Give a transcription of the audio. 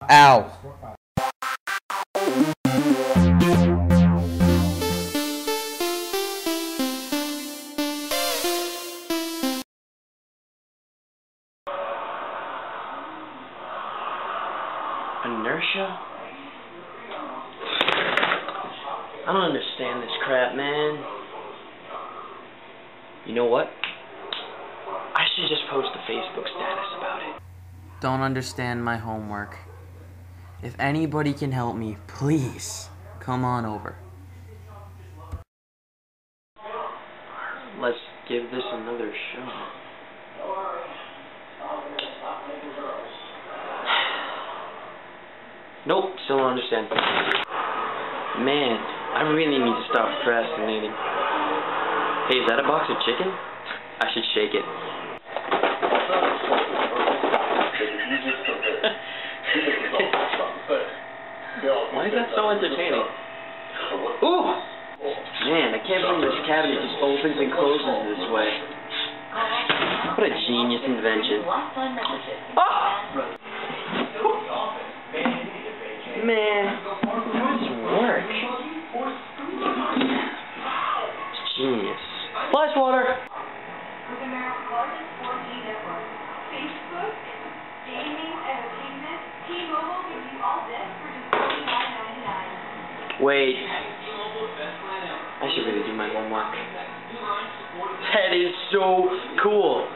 Ow. Inertia? I don't understand this crap, man. You know what? I should just post a Facebook status about it. Don't understand my homework. If anybody can help me, please come on over. Let's give this another shot. Nope, still don't understand. Man, I really need to stop procrastinating. Hey, is that a box of chicken? I should shake it. Why is that so entertaining? Ooh! Man, I can't believe this cabinet just opens and closes this way. What a genius invention. Ah! Man, how does this work? It's genius. Flash water! With America's largest 4G network, Facebook, gaming, entertainment, T-Mobile gives you all this for just $49.99. Wait. I should really do my homework. That is so cool.